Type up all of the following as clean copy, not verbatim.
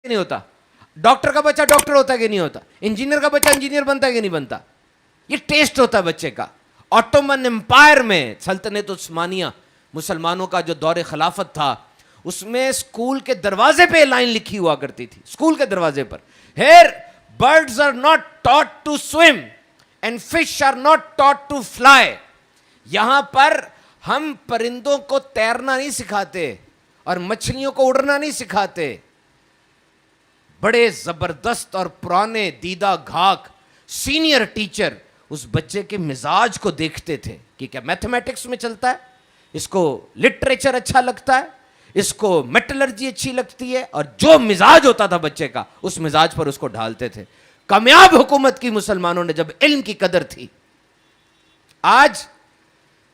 نہیں ہوتا, ڈاکٹر کا بچہ ڈاکٹر ہوتا ہے کہ نہیں ہوتا, انجینئر کا بچہ انجینئر بنتا ہے کہ نہیں بنتا. یہ ٹیسٹ ہوتا ہے بچے کا. آٹومن امپائر میں سلطنت عثمانیہ مسلمانوں کا جو دور خلافت تھا, اس میں اسکول کے دروازے پہ لائن لکھی ہوا کرتی تھی, اسکول کے دروازے پر, here birds are not taught to swim and fish are not taught to fly. یہاں پر ہم پرندوں کو تیرنا نہیں سکھاتے اور مچھلیوں کو اڑنا نہیں سکھاتے. بڑے زبردست اور پرانے دیدہ گھاک سینئر ٹیچر اس بچے کے مزاج کو دیکھتے تھے کہ کیا میتھمیٹکس میں چلتا ہے, اس کو لٹریچر اچھا لگتا ہے, اس کو میٹلرجی اچھی لگتی ہے, اور جو مزاج ہوتا تھا بچے کا اس مزاج پر اس کو ڈھالتے تھے. کامیاب حکومت کی مسلمانوں نے جب علم کی قدر تھی. آج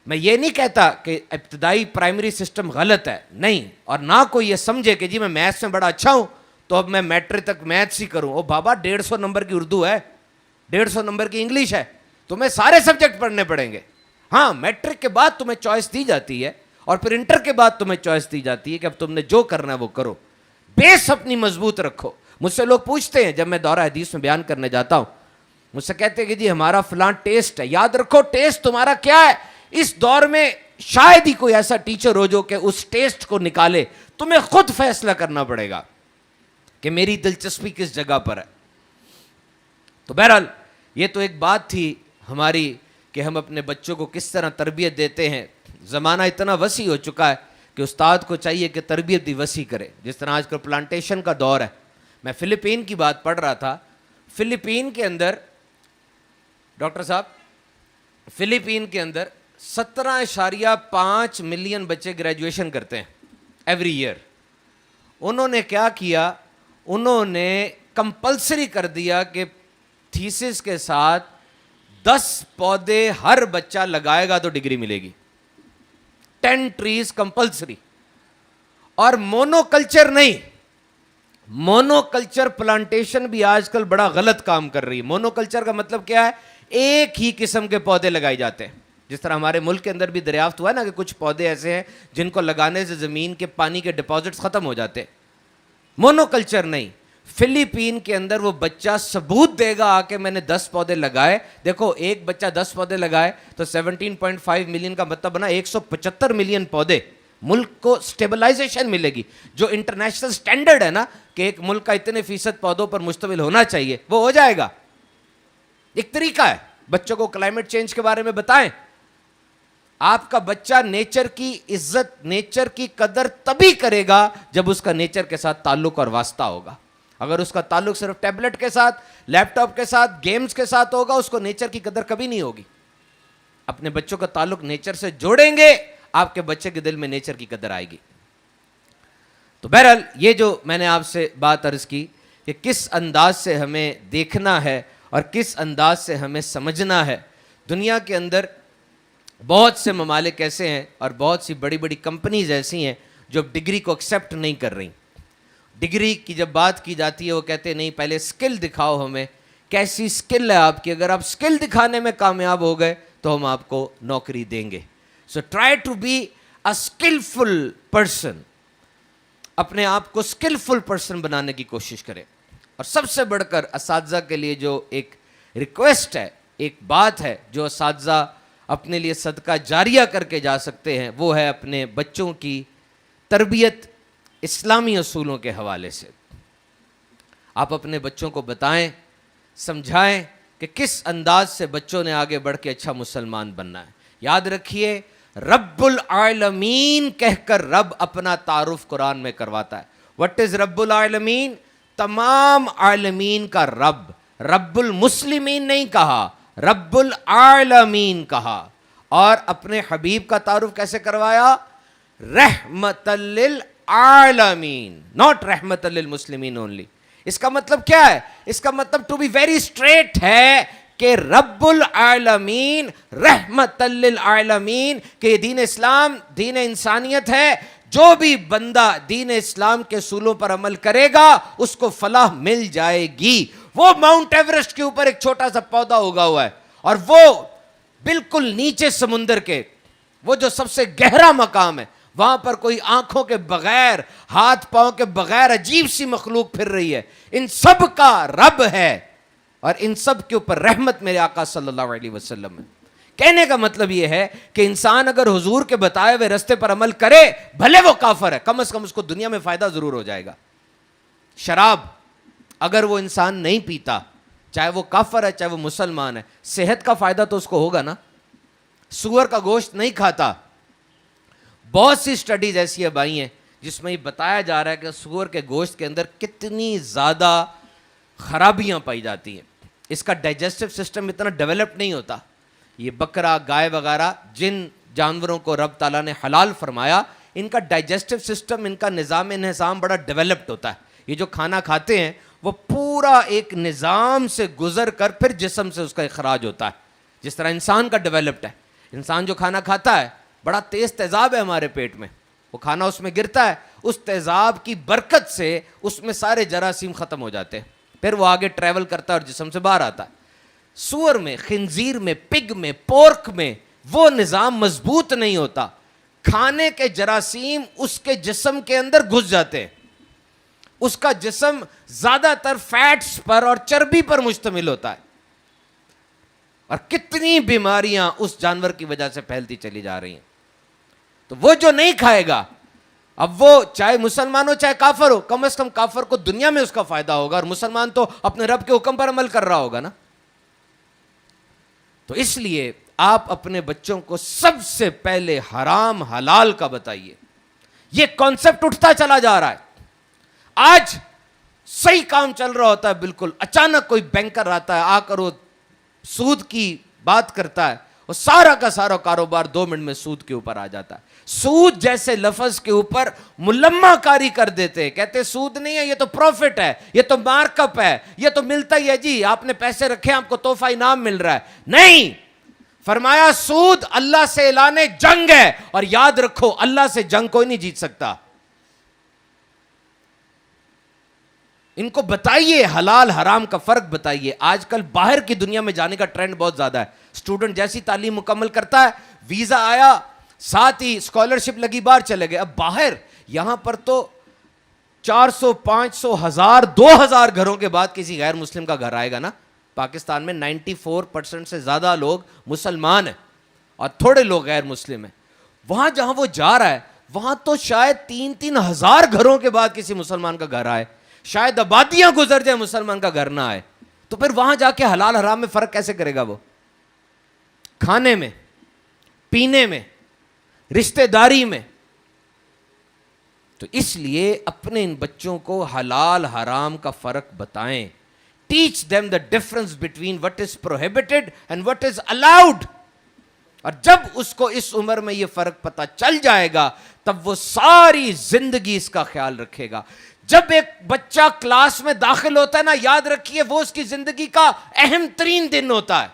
میں یہ نہیں کہتا کہ ابتدائی پرائمری سسٹم غلط ہے, نہیں, اور نہ کوئی یہ سمجھے کہ جی میں میتھس میں بڑا اچھا ہوں تو اب میں میٹرک تک میتھس ہی کروں. او بابا 150 نمبر کی اردو ہے, 150 نمبر کی انگلش ہے, تمہیں سارے سبجیکٹ پڑھنے پڑیں گے. ہاں, میٹرک کے بعد تمہیں چوائس دی جاتی ہے اور پھر انٹر کے بعد تمہیں چوائس دی جاتی ہے کہ اب تم نے جو کرنا ہے وہ کرو. بیس اپنی مضبوط رکھو. مجھ سے لوگ پوچھتے ہیں جب میں دورہ حدیث میں بیان کرنے جاتا ہوں, مجھ سے کہتے ہیں کہ جی ہمارا فلاں ٹیسٹ ہے. یاد رکھو ٹیسٹ تمہارا کیا ہے. اس دور میں شاید ہی کوئی ایسا ٹیچر ہو جو کہ اس ٹیسٹ کو نکالے. تمہیں خود فیصلہ کرنا پڑے گا کہ میری دلچسپی کس جگہ پر ہے. تو بہرحال یہ تو ایک بات تھی ہماری کہ ہم اپنے بچوں کو کس طرح تربیت دیتے ہیں. زمانہ اتنا وسیع ہو چکا ہے کہ استاد کو چاہیے کہ تربیت بھی وسیع کرے. جس طرح آج کل پلانٹیشن کا دور ہے. میں فلپین کی بات پڑھ رہا تھا. فلپین کے اندر ڈاکٹر صاحب, فلپین کے اندر 17.5 ملین بچے گریجویشن کرتے ہیں ایوری ایئر. انہوں نے کیا کیا, انہوں نے کمپلسری کر دیا کہ تھیسس کے ساتھ 10 پودے ہر بچہ لگائے گا تو ڈگری ملے گی. 10 ٹریز کمپلسری. اور مونو کلچر نہیں, مونو کلچر پلانٹیشن بھی آج کل بڑا غلط کام کر رہی ہے. مونو کلچر کا مطلب کیا ہے, ایک ہی قسم کے پودے لگائے جاتے ہیں. جس طرح ہمارے ملک کے اندر بھی دریافت ہوا ہے نا کہ کچھ پودے ایسے ہیں جن کو لگانے سے زمین کے پانی کے ڈپازٹس ختم ہو جاتے. مونو کلچر نہیں. فلپین کے اندر وہ بچہ ثبوت دے گا آ کے میں نے 10 پودے لگائے. دیکھو ایک بچہ 10 پودے لگائے تو 17.5 ملین کا مطلب بنا 175 ملین پودے. ملک کو سٹیبلائزیشن ملے گی. جو انٹرنیشنل سٹینڈرڈ ہے نا کہ ایک ملک کا اتنے فیصد پودوں پر مشتمل ہونا چاہیے, وہ ہو جائے گا. ایک طریقہ ہے. بچوں کو کلائمیٹ چینج کے بارے میں بتائیں. آپ کا بچہ نیچر کی عزت, نیچر کی قدر تبھی کرے گا جب اس کا نیچر کے ساتھ تعلق اور واسطہ ہوگا. اگر اس کا تعلق صرف ٹیبلٹ کے ساتھ, لیپ ٹاپ کے ساتھ, گیمز کے ساتھ ہوگا, اس کو نیچر کی قدر کبھی نہیں ہوگی. اپنے بچوں کا تعلق نیچر سے جوڑیں گے, آپ کے بچے کے دل میں نیچر کی قدر آئے گی. تو بہرحال یہ جو میں نے آپ سے بات عرض کی کہ کس انداز سے ہمیں دیکھنا ہے اور کس انداز سے ہمیں سمجھنا ہے. دنیا کے اندر بہت سے ممالک ایسے ہیں اور بہت سی بڑی بڑی کمپنیز ایسی ہیں جو ڈگری کو ایکسیپٹ نہیں کر رہی. ڈگری کی جب بات کی جاتی ہے وہ کہتے ہیں نہیں پہلے اسکل دکھاؤ ہمیں, کیسی اسکل ہے آپ کی. اگر آپ اسکل دکھانے میں کامیاب ہو گئے تو ہم آپ کو نوکری دیں گے. So try to be a skilful person. اپنے آپ کو اسکلفل پرسن بنانے کی کوشش کریں. اور سب سے بڑھ کر اساتذہ کے لیے جو ایک ریکویسٹ ہے, ایک بات ہے جو اساتذہ اپنے لیے صدقہ جاریہ کر کے جا سکتے ہیں, وہ ہے اپنے بچوں کی تربیت اسلامی اصولوں کے حوالے سے. آپ اپنے بچوں کو بتائیں, سمجھائیں کہ کس انداز سے بچوں نے آگے بڑھ کے اچھا مسلمان بننا ہے. یاد رکھیے رب العالمین کہہ کر رب اپنا تعارف قرآن میں کرواتا ہے. وٹ از رب العالمین؟ تمام عالمین کا رب. رب المسلمین نہیں کہا, رب العالمین کہا. اور اپنے حبیب کا تعارف کیسے کروایا؟ رحمت للعالمین, ناٹ رحمت للمسلمین اونلی. اس کا مطلب کیا ہے؟ اس کا مطلب ٹو بی ویری اسٹریٹ ہے کہ رب العالمین رحمت للعالمین, کہ دین اسلام دین انسانیت ہے. جو بھی بندہ دین اسلام کے اصولوں پر عمل کرے گا اس کو فلاح مل جائے گی. وہ ماؤنٹ ایورسٹ کے اوپر ایک چھوٹا سا پودا اگا ہوا ہے, اور وہ بالکل نیچے سمندر کے, وہ جو سب سے گہرا مقام ہے, وہاں پر کوئی آنکھوں کے بغیر، ہاتھ پاؤں کے بغیر عجیب سی مخلوق پھر رہی ہے، ان سب کا رب ہے اور ان سب کے اوپر رحمت میرے آقا صلی اللہ علیہ وسلم ہے۔ کہنے کا مطلب یہ ہے کہ انسان اگر حضور کے بتائے ہوئے رستے پر عمل کرے، بھلے وہ کافر ہے، کم از کم اس کو دنیا میں فائدہ ضرور ہو جائے گا۔ شراب اگر وہ انسان نہیں پیتا، چاہے وہ کافر ہے چاہے وہ مسلمان ہے، صحت کا فائدہ تو اس کو ہوگا نا۔ سور کا گوشت نہیں کھاتا، بہت سی سٹڈیز ایسی اب آئی ہیں جس میں یہ بتایا جا رہا ہے کہ سور کے گوشت کے اندر کتنی زیادہ خرابیاں پائی جاتی ہیں، اس کا ڈائجسٹو سسٹم اتنا ڈیولپ نہیں ہوتا۔ یہ بکرا، گائے وغیرہ جن جانوروں کو رب تعالیٰ نے حلال فرمایا، ان کا ڈائجسٹو سسٹم، ان کا نظام انہضام بڑا ڈیولپڈ ہوتا ہے۔ یہ جو کھانا کھاتے ہیں وہ پورا ایک نظام سے گزر کر پھر جسم سے اس کا اخراج ہوتا ہے، جس طرح انسان کا ڈیولپڈ ہے۔ انسان جو کھانا کھاتا ہے بڑا تیز تیزاب ہے ہمارے پیٹ میں، وہ کھانا اس میں گرتا ہے، اس تیزاب کی برکت سے اس میں سارے جراثیم ختم ہو جاتے ہیں، پھر وہ آگے ٹریول کرتا ہے اور جسم سے باہر آتا ہے۔ سور میں، خنزیر میں، پگ میں، پورک میں وہ نظام مضبوط نہیں ہوتا، کھانے کے جراثیم اس کے جسم کے اندر گھس جاتے ہیں، اس کا جسم زیادہ تر فیٹس پر اور چربی پر مشتمل ہوتا ہے، اور کتنی بیماریاں اس جانور کی وجہ سے پھیلتی چلی جا رہی ہیں۔ تو وہ جو نہیں کھائے گا، اب وہ چاہے مسلمان ہو چاہے کافر ہو، کم از کم کافر کو دنیا میں اس کا فائدہ ہوگا، اور مسلمان تو اپنے رب کے حکم پر عمل کر رہا ہوگا نا۔ تو اس لیے آپ اپنے بچوں کو سب سے پہلے حرام حلال کا بتائیے۔ یہ کانسیپٹ اٹھتا چلا جا رہا ہے، آج صحیح کام چل رہا ہوتا ہے بالکل، اچانک کوئی بینکر آتا ہے، آ کر وہ سود کی بات کرتا ہے، اور سارا کا سارا کاروبار 2 منٹ میں سود کے اوپر آ جاتا ہے۔ سود جیسے لفظ کے اوپر ملمہ کاری کر دیتے ہیں، کہتے سود نہیں ہے، یہ تو پروفٹ ہے، یہ تو مارک اپ ہے، یہ تو ملتا ہی ہے، جی آپ نے پیسے رکھے آپ کو تحفہ انعام مل رہا ہے۔ نہیں، فرمایا سود اللہ سے اعلان جنگ ہے، اور یاد رکھو اللہ سے جنگ کوئی نہیں جیت سکتا۔ ان کو بتائیے حلال حرام کا فرق بتائیے۔ آج کل باہر کی دنیا میں جانے کا ٹرینڈ بہت زیادہ ہے، اسٹوڈنٹ جیسی تعلیم مکمل کرتا ہے، ویزا آیا، ساتھ ہی اسکالرشپ لگی، باہر چلے گئے۔ اب باہر یہاں پر تو 400 500 1000 2000 گھروں کے بعد کسی غیر مسلم کا گھر آئے گا نا۔ پاکستان میں 94% سے زیادہ لوگ مسلمان ہیں اور تھوڑے لوگ غیر مسلم ہیں۔ وہاں جہاں وہ جا رہا ہے وہاں تو شاید 3-3 ہزار گھروں کے بعد کسی مسلمان کا گھر آئے، شاید آبادیاں گزر جائیں مسلمان کا گھر نہ آئے۔ تو پھر وہاں جا کے حلال حرام میں فرق کیسے کرے گا وہ؟ کھانے میں، پینے میں، رشتہ داری میں۔ تو اس لیے اپنے ان بچوں کو حلال حرام کا فرق بتائیں، teach them the difference between what is prohibited and what is allowed۔ اور جب اس کو اس عمر میں یہ فرق پتہ چل جائے گا تب وہ ساری زندگی اس کا خیال رکھے گا۔ جب ایک بچہ کلاس میں داخل ہوتا ہے نا، یاد رکھیے وہ اس کی زندگی کا اہم ترین دن ہوتا ہے۔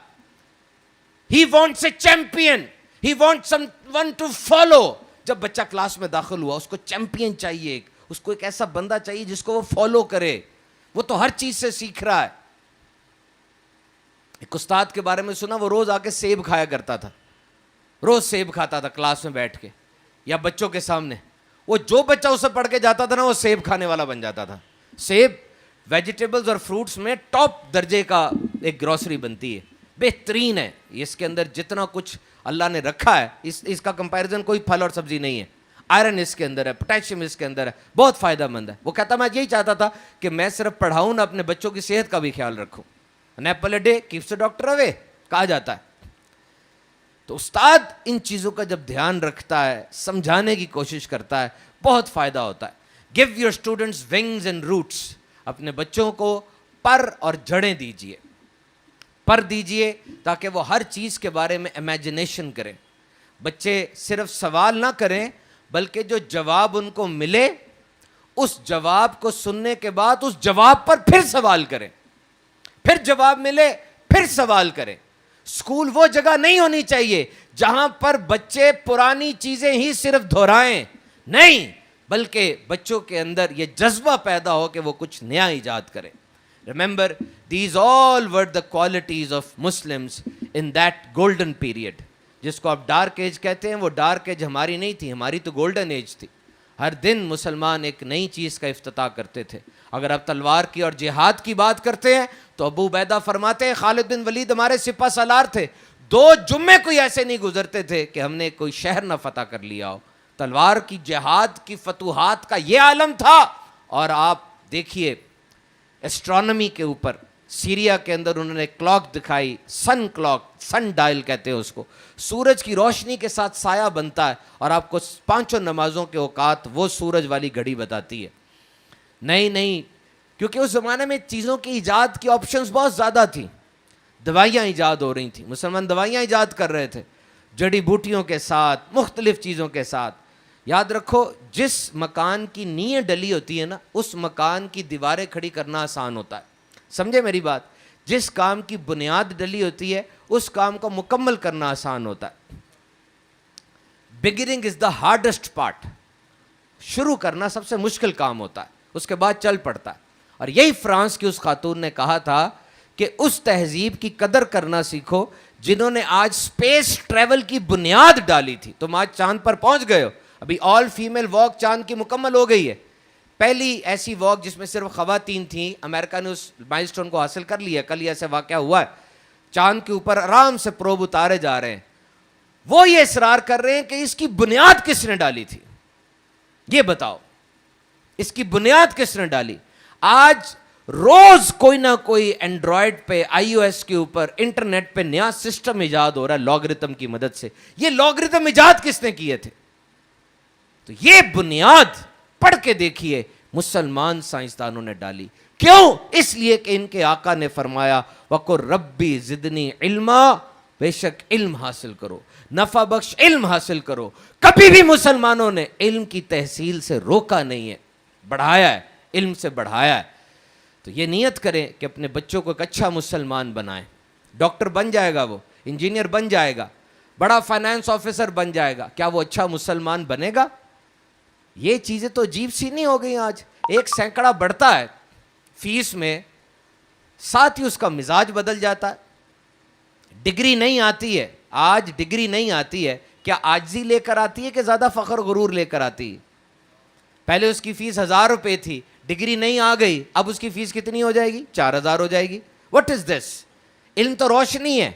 He wants a champion, he wants someone to follow۔ جب بچہ کلاس میں داخل ہوا اس کو چیمپئن چاہیے، اس کو ایک ایسا بندہ چاہیے جس کو وہ فالو کرے، وہ تو ہر چیز سے سیکھ رہا ہے۔ ایک استاد کے بارے میں سنا، وہ روز آ کے سیب کھایا کرتا تھا، روز سیب کھاتا تھا کلاس میں بیٹھ کے یا بچوں کے سامنے۔ وہ جو بچہ اسے پڑھ کے جاتا تھا نا وہ سیب کھانے والا بن جاتا تھا۔ سیب ویجیٹیبلز اور فروٹس میں ٹاپ درجے کا ایک گروسری بنتی ہے، بہترین ہے، اس کے اندر جتنا کچھ اللہ نے رکھا ہے اس کا کمپیریزن کوئی پھل اور سبزی نہیں ہے۔ آئرن اس کے اندر ہے، پوٹیشیم اس کے اندر ہے، بہت فائدہ مند ہے۔ وہ کہتا میں یہی چاہتا تھا کہ میں صرف پڑھاؤں نہ، اپنے بچوں کی صحت کا بھی خیال رکھوں۔ an apple a day keeps the doctor away کہا جاتا ہے۔ تو استاد ان چیزوں کا جب دھیان رکھتا ہے، سمجھانے کی کوشش کرتا ہے، بہت فائدہ ہوتا ہے۔ give your students wings and roots۔ اپنے بچوں کو پر اور جڑیں دیجئے، پر دیجئے تاکہ وہ ہر چیز کے بارے میں امیجنیشن کریں۔ بچے صرف سوال نہ کریں بلکہ جو جواب ان کو ملے اس جواب کو سننے کے بعد اس جواب پر پھر سوال کریں، پھر جواب ملے پھر سوال کریں۔ اسکول وہ جگہ نہیں ہونی چاہیے جہاں پر بچے پرانی چیزیں ہی صرف دہرائیں، نہیں، بلکہ بچوں کے اندر یہ جذبہ پیدا ہو کہ وہ کچھ نیا ایجاد کریں۔ Remember, these all were the qualities of Muslims in that golden period۔ جس کو آپ ڈارک ایج کہتے ہیں، وہ ڈارک ایج ہماری نہیں تھی، ہماری تو گولڈن ایج تھی. ہر دن مسلمان ایک نئی چیز کا افتتاح کرتے تھے. اگر آپ تلوار کی اور جہاد کی بات کرتے ہیں تو ابو عبیدہ فرماتے ہیں خالد بن ولید ہمارے سپہ سالار تھے، 2 جمعے کوئی ایسے نہیں گزرتے تھے کہ ہم نے کوئی شہر نہ فتح کر لیا ہو. تلوار کی جہاد کی فتوحات کا یہ عالم تھا. اور آپ دیکھیے ایسٹرونومی کے اوپر سیریا کے اندر انہوں نے کلاک دکھائی، سن کلاک، سن ڈائل کہتے ہیں اس کو. سورج کی روشنی کے ساتھ سایہ بنتا ہے اور آپ کو 5 نمازوں کے اوقات وہ سورج والی گھڑی بتاتی ہے. نہیں کیونکہ اس زمانے میں چیزوں کی ایجاد کی آپشنز بہت زیادہ تھیں. دوائیاں ایجاد ہو رہی تھیں، مسلمان دوائیاں ایجاد کر رہے تھے جڑی بوٹیوں کے ساتھ، مختلف چیزوں کے ساتھ. یاد رکھو جس مکان کی نیند ڈلی ہوتی ہے نا، اس مکان کی دیواریں کھڑی کرنا آسان ہوتا ہے. سمجھے میری بات؟ جس کام کی بنیاد ڈلی ہوتی ہے اس کام کو مکمل کرنا آسان ہوتا ہے. Beginning is the hardest part. شروع کرنا سب سے مشکل کام ہوتا ہے، اس کے بعد چل پڑتا ہے. اور یہی فرانس کی اس خاتون نے کہا تھا کہ اس تہذیب کی قدر کرنا سیکھو جنہوں نے آج سپیس ٹریول کی بنیاد ڈالی تھی. تم آج چاند پر پہنچ گئے ہو. ابھی آل فیمیل واک چاند کی مکمل ہو گئی ہے. پہلی ایسی واک جس میں صرف خواتین تھیں، امریکہ نے اس مائل سٹون کو حاصل کر لیا. کل یہ ایسے واقعہ ہوا ہے. چاند کے اوپر آرام سے پروب اتارے جا رہے ہیں. وہ یہ اصرار کر رہے ہیں کہ اس کی بنیاد کس نے ڈالی تھی؟ یہ بتاؤ، اس کی بنیاد کس نے ڈالی؟ آج روز کوئی نہ کوئی اینڈرائڈ پہ، آئی او ایس کے اوپر، انٹرنیٹ پہ نیا سسٹم ایجاد ہو رہا ہے لاگرتم کی مدد سے. یہ لاگرتم ایجاد کس نے کیے تھے؟ تو یہ بنیاد پڑھ کے دیکھیے مسلمان سائنسدانوں نے ڈالی. کیوں؟ اس لیے کہ ان کے آقا نے فرمایا وَقُلْ رَبِّ زِدْنِي عِلْمًا، بے شک علم حاصل کرو، نفع بخش علم حاصل کرو. کبھی بھی مسلمانوں نے علم کی تحصیل سے روکا نہیں ہے، بڑھایا ہے، علم سے بڑھایا ہے. تو یہ نیت کریں کہ اپنے بچوں کو ایک اچھا مسلمان بنائیں. ڈاکٹر بن جائے گا، وہ انجینئر بن جائے گا، بڑا فائنانس آفیسر بن جائے گا، کیا وہ اچھا مسلمان بنے گا؟ یہ چیزیں تو عجیب سی نہیں ہو گئی. آج 1 سینکڑا بڑھتا ہے فیس میں، ساتھ ہی اس کا مزاج بدل جاتا ہے. ڈگری نہیں آتی ہے، آج ڈگری نہیں آتی ہے، کیا عاجزی لے کر آتی ہے کہ زیادہ فخر غرور لے کر آتی ہے؟ پہلے اس کی فیس 1000 روپے تھی، ڈگری نہیں آ گئی، اب اس کی فیس کتنی ہو جائے گی؟ 4000 ہو جائے گی. واٹ از دس؟ علم تو روشنی ہے،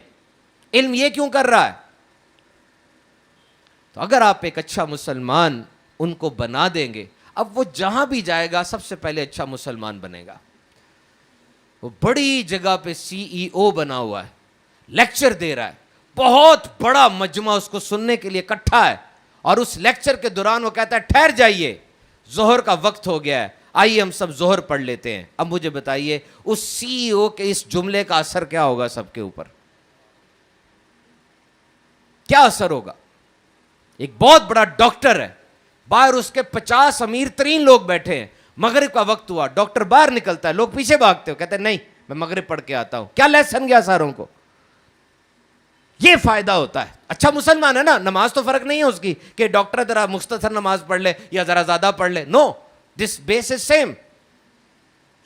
علم یہ کیوں کر رہا ہے؟ تو اگر آپ ایک اچھا مسلمان ان کو بنا دیں گے، اب وہ جہاں بھی جائے گا سب سے پہلے اچھا مسلمان بنے گا. وہ بڑی جگہ پہ CEO بنا ہوا ہے، لیکچر دے رہا ہے، بہت بڑا مجمع اس کو سننے کے لیے اکٹھا ہے، اور اس لیکچر کے دوران وہ کہتا ہے ٹھہر جائیے، ظہر کا وقت ہو گیا ہے، آئیے ہم سب ظہر پڑھ لیتے ہیں. اب مجھے بتائیے اس CEO کے اس جملے کا اثر کیا ہوگا سب کے اوپر؟ کیا اثر ہوگا؟ ایک بہت بڑا ڈاکٹر ہے، باہر اس کے 50 امیر ترین لوگ بیٹھے ہیں، مغرب کا وقت ہوا، ڈاکٹر باہر نکلتا ہے، لوگ پیچھے بھاگتے ہو، کہتے ہیں نہیں میں مغرب پڑھ کے آتا ہوں. کیا لیسن گیا ساروں کو؟ یہ فائدہ ہوتا ہے. اچھا مسلمان ہے نا، نماز تو فرق نہیں ہے اس کی کہ ڈاکٹر ذرا مختصر نماز پڑھ لے یا ذرا زیادہ پڑھ لے. نو، دس بیس از سیم.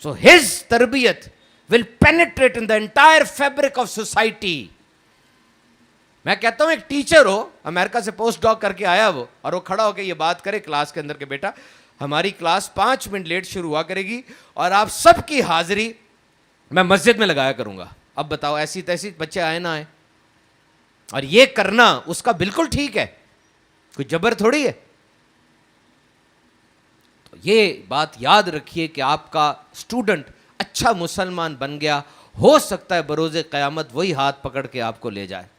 سو ہز تربیت will penetrate in the entire fabric of society. میں کہتا ہوں ایک ٹیچر ہو، امریکہ سے پوسٹ ڈاک کر کے آیا وہ، اور وہ کھڑا ہو کے یہ بات کرے کلاس کے اندر کہ بیٹا ہماری کلاس 5 منٹ لیٹ شروع ہوا کرے گی اور آپ سب کی حاضری میں مسجد میں لگایا کروں گا. اب بتاؤ ایسی تیسی بچے آئے نہ آئے؟ اور یہ کرنا اس کا بالکل ٹھیک ہے، کوئی جبر تھوڑی ہے. تو یہ بات یاد رکھیے کہ آپ کا اسٹوڈنٹ اچھا مسلمان بن گیا، ہو سکتا ہے بروز قیامت وہی ہاتھ پکڑ کے آپ کو لے جائے.